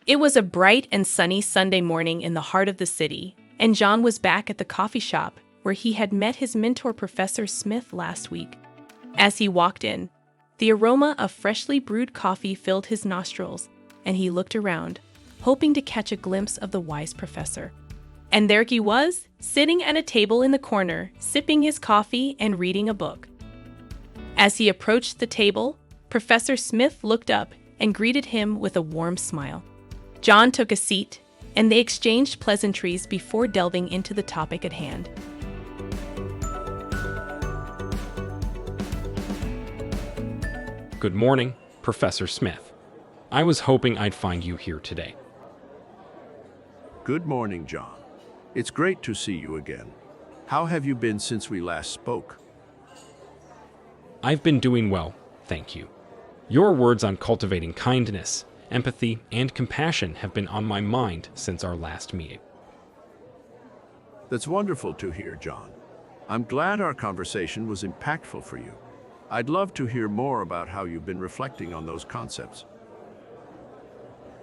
It was a bright and sunny Sunday morning in the heart of the city, and John was back at the coffee shop where he had met his mentor Professor Smith last week. As he walked in, the aroma of freshly brewed coffee filled his nostrils, and he looked around, hoping to catch a glimpse of the wise professor. And there he was, sitting at a table in the corner, sipping his coffee and reading a book. As he approached the table, Professor Smith looked up and greeted him with a warm smile. John took a seat, and they exchanged pleasantries before delving into the topic at hand. Good morning, Professor Smith. I was hoping I'd find you here today. Good morning, John. It's great to see you again. How have you been since we last spoke? I've been doing well, thank you. Your words on cultivating kindness, empathy, and compassion have been on my mind since our last meeting. That's wonderful to hear, John. I'm glad our conversation was impactful for you. I'd love to hear more about how you've been reflecting on those concepts.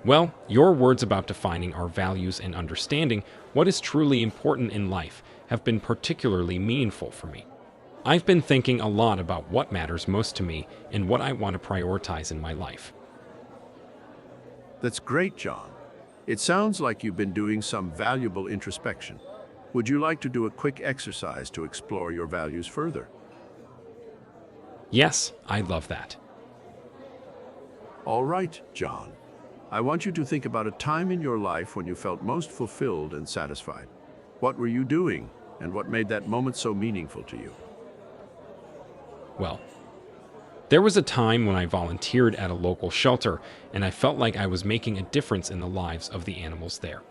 Well, your words about defining our values and understanding what is truly important in life have been particularly meaningful for me. I've been thinking a lot about what matters most to me and what I want to prioritize in my life. That's great, John. It sounds like you've been doing some valuable introspection. Would you like to do a quick exercise to explore your values further? Yes, I love that. All right, John. I want you to think about a time in your life when you felt most fulfilled and satisfied. What were you doing, and what made that moment so meaningful to you? Well, there was a time when I volunteered at a local shelter, and I felt like I was making a difference in the lives of the animals there.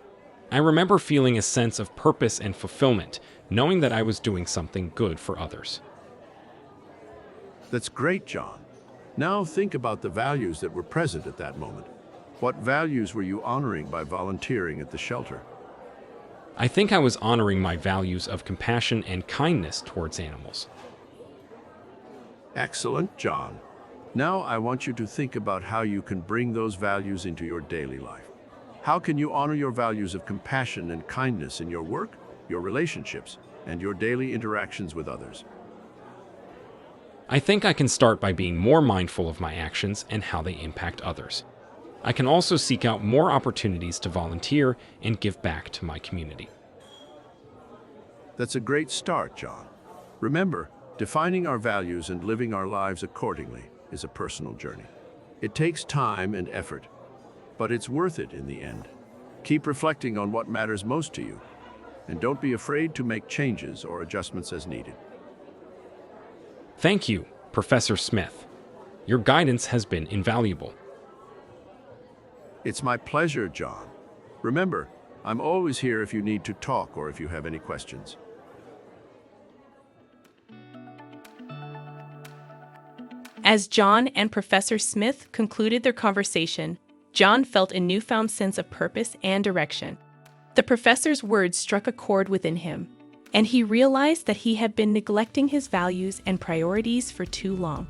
I remember feeling a sense of purpose and fulfillment, knowing that I was doing something good for others. That's great, John. Now think about the values that were present at that moment. What values were you honoring by volunteering at the shelter? I think I was honoring my values of compassion and kindness towards animals. Excellent, John. Now I want you to think about how you can bring those values into your daily life. How can you honor your values of compassion and kindness in your work, your relationships, and your daily interactions with others? I think I can start by being more mindful of my actions and how they impact others. I can also seek out more opportunities to volunteer and give back to my community. That's a great start, John. Remember, defining our values and living our lives accordingly is a personal journey. It takes time and effort, but it's worth it in the end. Keep reflecting on what matters most to you, and don't be afraid to make changes or adjustments as needed. Thank you, Professor Smith. Your guidance has been invaluable. It's my pleasure, John. Remember, I'm always here if you need to talk or if you have any questions. As John and Professor Smith concluded their conversation, John felt a newfound sense of purpose and direction. The professor's words struck a chord within him, and he realized that he had been neglecting his values and priorities for too long.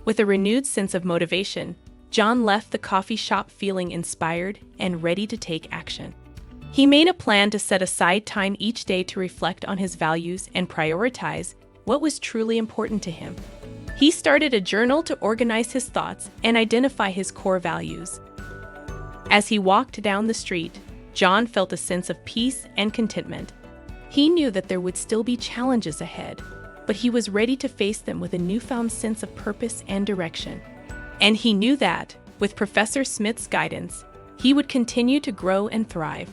With a renewed sense of motivation, John left the coffee shop feeling inspired and ready to take action. He made a plan to set aside time each day to reflect on his values and prioritize what was truly important to him. He started a journal to organize his thoughts and identify his core values. As he walked down the street, John felt a sense of peace and contentment. He knew that there would still be challenges ahead, but he was ready to face them with a newfound sense of purpose and direction. And he knew that, with Professor Smith's guidance, he would continue to grow and thrive.